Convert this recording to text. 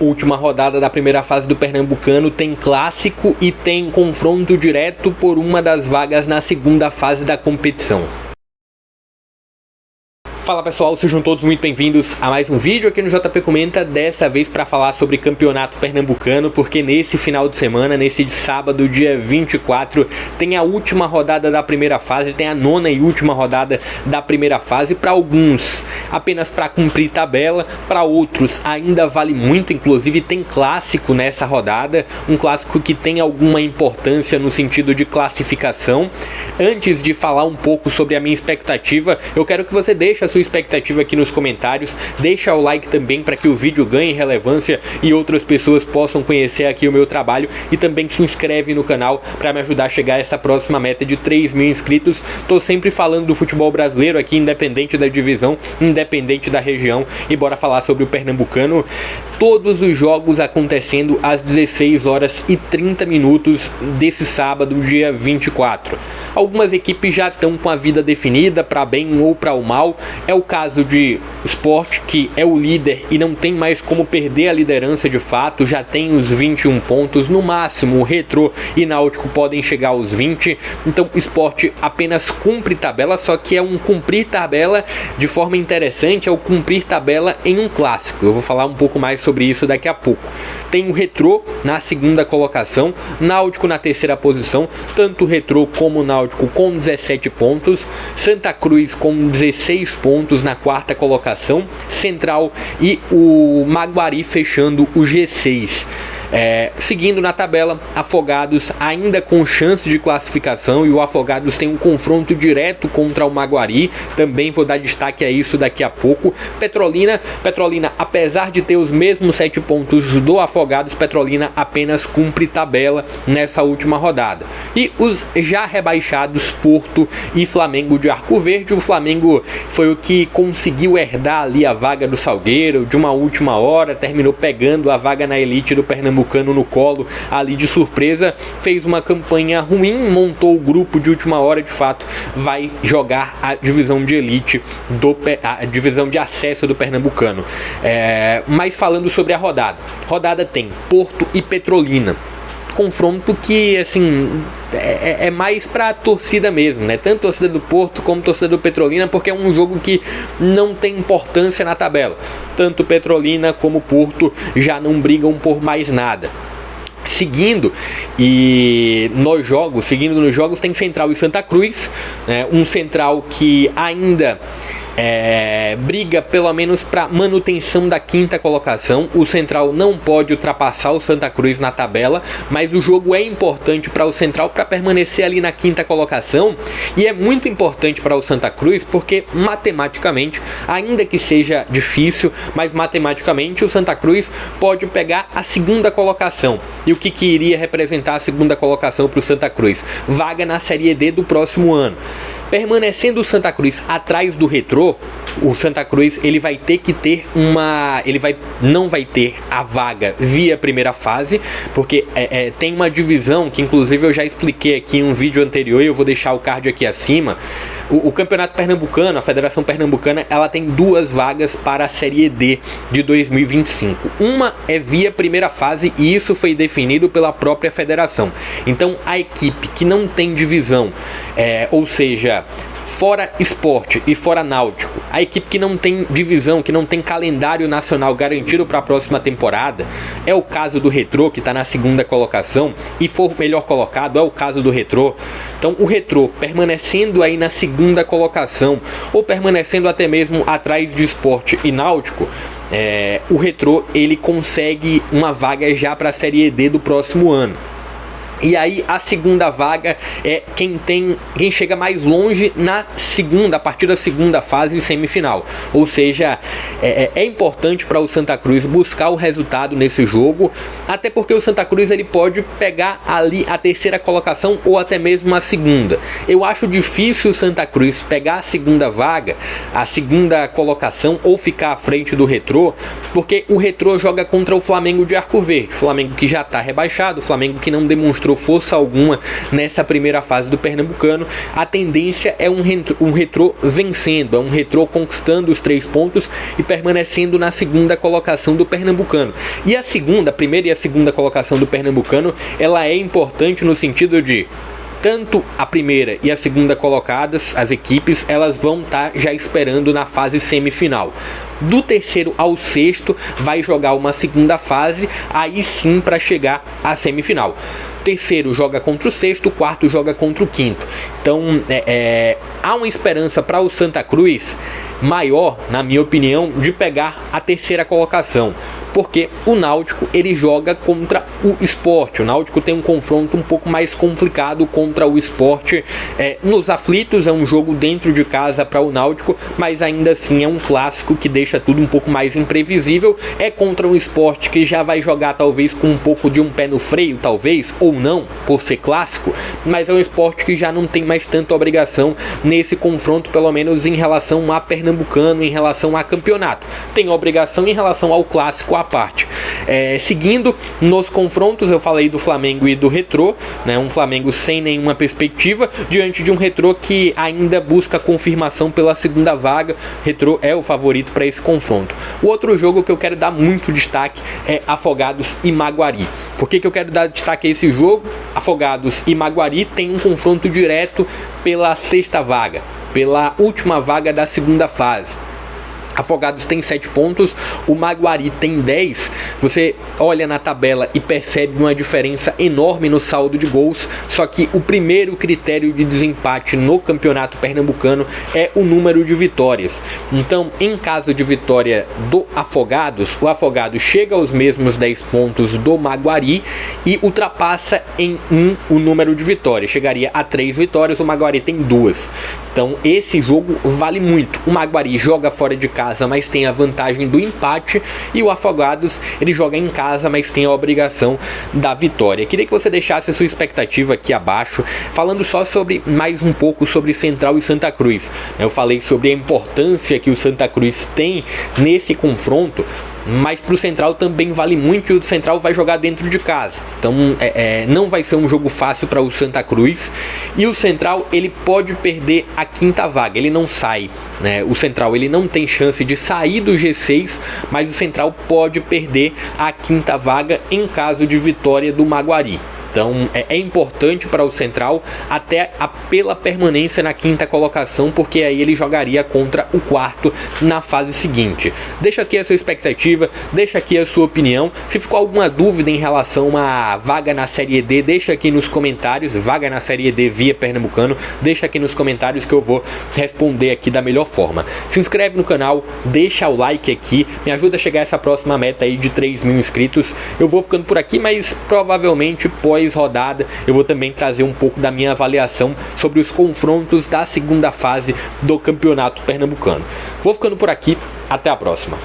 Última rodada da primeira fase do Pernambucano, tem clássico e tem confronto direto por uma das vagas na segunda fase da competição. Fala pessoal, sejam todos muito bem-vindos a mais um vídeo aqui no JP Comenta, dessa vez para falar sobre campeonato pernambucano, porque nesse final de semana, nesse sábado, dia 24, tem a última rodada da primeira fase, tem a nona e última rodada da primeira fase. Para alguns, apenas para cumprir tabela, para outros ainda vale muito, inclusive tem clássico nessa rodada, um clássico que tem alguma importância no sentido de classificação. Antes de falar um pouco sobre a minha expectativa, eu quero que você deixe a sua expectativa aqui nos comentários, deixa o like também para que o vídeo ganhe relevância e outras pessoas possam conhecer aqui o meu trabalho, e também se inscreve no canal para me ajudar a chegar a essa próxima meta de 3.000 inscritos. Tô sempre falando do futebol brasileiro aqui, independente da divisão, independente da região, e bora falar sobre o Pernambucano. Todos os jogos acontecendo às 16h30 desse sábado, dia 24. Algumas equipes já estão com a vida definida, para bem ou para o mal. É o caso de Sport, que é o líder e não tem mais como perder a liderança de fato, já tem os 21 pontos, no máximo o Retrô e Náutico podem chegar aos 20, então o Sport apenas cumpre tabela, só que é um cumprir tabela de forma interessante, é o cumprir tabela em um clássico. Eu vou falar um pouco mais sobre isso daqui a pouco. Tem o Retrô na segunda colocação, Náutico na terceira posição, tanto o Retrô como o Náutico com 17 pontos, Santa Cruz com 16 pontos na quarta colocação, Central e o Maguari fechando o G6. Seguindo na tabela, Afogados ainda com chance de classificação, e o Afogados tem um confronto direto contra o Maguari, também vou dar destaque a isso daqui a pouco. Petrolina, apesar de ter os mesmos 7 pontos do Afogados, Petrolina apenas cumpre tabela nessa última rodada. E os já rebaixados, Porto e Flamengo de Arco Verde. O Flamengo foi o que conseguiu herdar ali a vaga do Salgueiro de uma última hora, terminou pegando a vaga na elite do Pernambucano no colo ali de surpresa, fez uma campanha ruim, montou o grupo de última hora, de fato vai jogar a divisão de elite, a divisão de acesso do Pernambucano. Mas falando sobre a rodada tem Porto e Petrolina, confronto que assim é mais para a torcida mesmo, né? Tanto a torcida do Porto como a torcida do Petrolina, porque é um jogo que não tem importância na tabela. Tanto Petrolina como Porto já não brigam por mais nada. Seguindo nos jogos tem Central e Santa Cruz, né? Um Central que ainda briga pelo menos para manutenção da quinta colocação. O Central não pode ultrapassar o Santa Cruz na tabela, mas o jogo é importante para o Central para permanecer ali na quinta colocação, e é muito importante para o Santa Cruz porque matematicamente, ainda que seja difícil, mas matematicamente o Santa Cruz pode pegar a segunda colocação. E o que iria representar a segunda colocação para o Santa Cruz? Vaga na Série D do próximo ano. Permanecendo o Santa Cruz atrás do Retrô, o Santa Cruz ele vai ter que ter não vai ter a vaga via primeira fase, porque tem uma divisão que inclusive eu já expliquei aqui em um vídeo anterior, e eu vou deixar o card aqui acima. O Campeonato Pernambucano, a Federação Pernambucana, ela tem duas vagas para a Série D de 2025. Uma é via primeira fase, e isso foi definido pela própria federação. Então a equipe que não tem divisão, ou seja, fora Sport e fora Náutico, a equipe que não tem divisão, que não tem calendário nacional garantido para a próxima temporada, é o caso do Retrô, que está na segunda colocação e for melhor colocado, é o caso do Retrô. Então o Retrô permanecendo aí na segunda colocação, ou permanecendo até mesmo atrás de Sport e Náutico, o Retrô ele consegue uma vaga já para a Série D do próximo ano. E aí a segunda vaga é quem chega mais longe a partir da segunda fase semifinal. Ou seja, é importante para o Santa Cruz buscar o resultado nesse jogo, até porque o Santa Cruz ele pode pegar ali a terceira colocação ou até mesmo a segunda. Eu acho difícil o Santa Cruz pegar a segunda vaga, a segunda colocação, ou ficar à frente do Retrô, porque o Retrô joga contra o Flamengo de Arco Verde, o Flamengo que já está rebaixado, o Flamengo que não demonstrou mostrou força alguma nessa primeira fase do Pernambucano. A tendência é um Retrô vencendo, é um Retrô conquistando os 3 pontos e permanecendo na segunda colocação do Pernambucano. E a primeira e a segunda colocação do Pernambucano, ela é importante no sentido de tanto a primeira e a segunda colocadas, as equipes, elas vão estar já esperando na fase semifinal. Do terceiro ao sexto vai jogar uma segunda fase, aí sim para chegar à semifinal. Terceiro joga contra o sexto, o quarto joga contra o quinto. Então há uma esperança para o Santa Cruz maior, na minha opinião, de pegar a terceira colocação, porque o Náutico ele joga contra o Sport. O Náutico tem um confronto um pouco mais complicado contra o Sport nos aflitos. É um jogo dentro de casa para o Náutico, mas ainda assim é um clássico que deixa tudo um pouco mais imprevisível. É contra um Sport que já vai jogar talvez com um pouco de um pé no freio, talvez, ou não, por ser clássico, mas é um Sport que já não tem mais tanta obrigação nesse confronto, pelo menos em relação a Pernambucano, em relação a campeonato. Tem obrigação em relação ao clássico à parte. Seguindo nos confrontos, eu falei do Flamengo e do Retrô, né? Um Flamengo sem nenhuma perspectiva diante de um Retrô que ainda busca confirmação pela segunda vaga. Retrô é o favorito para esse confronto. O outro jogo que eu quero dar muito destaque é Afogados e Maguari. Por que eu quero dar destaque a esse jogo? Afogados e Maguari tem um confronto direto pela sexta vaga, pela última vaga da segunda fase. Afogados tem 7 pontos, o Maguari tem 10. Você olha na tabela e percebe uma diferença enorme no saldo de gols. Só que o primeiro critério de desempate no campeonato pernambucano é o número de vitórias. Então, em caso de vitória do Afogados, o Afogados chega aos mesmos 10 pontos do Maguari e ultrapassa em 1 o número de vitórias. Chegaria a 3 vitórias, o Maguari tem 2. Então esse jogo vale muito. O Maguari joga fora de casa, mas tem a vantagem do empate, e o Afogados ele joga em casa, mas tem a obrigação da vitória. Queria que você deixasse a sua expectativa aqui abaixo, falando só sobre mais um pouco sobre Central e Santa Cruz. Eu falei sobre a importância que o Santa Cruz tem nesse confronto, mas para o Central também vale muito, e o Central vai jogar dentro de casa. Então não vai ser um jogo fácil para o Santa Cruz, e o Central ele pode perder a quinta vaga, ele não sai, né? O Central ele não tem chance de sair do G6, mas o Central pode perder a quinta vaga em caso de vitória do Maguari. Então é importante para o Central até pela permanência na quinta colocação, porque aí ele jogaria contra o quarto na fase seguinte. Deixa aqui a sua expectativa, deixa aqui a sua opinião. Se ficou alguma dúvida em relação à vaga na Série D, deixa aqui nos comentários. Vaga na Série D via Pernambucano, deixa aqui nos comentários que eu vou responder aqui da melhor forma. Se inscreve no canal, deixa o like aqui, me ajuda a chegar a essa próxima meta aí de 3.000 inscritos. Eu vou ficando por aqui, mas provavelmente rodada eu vou também trazer um pouco da minha avaliação sobre os confrontos da segunda fase do campeonato pernambucano. Vou ficando por aqui, até a próxima.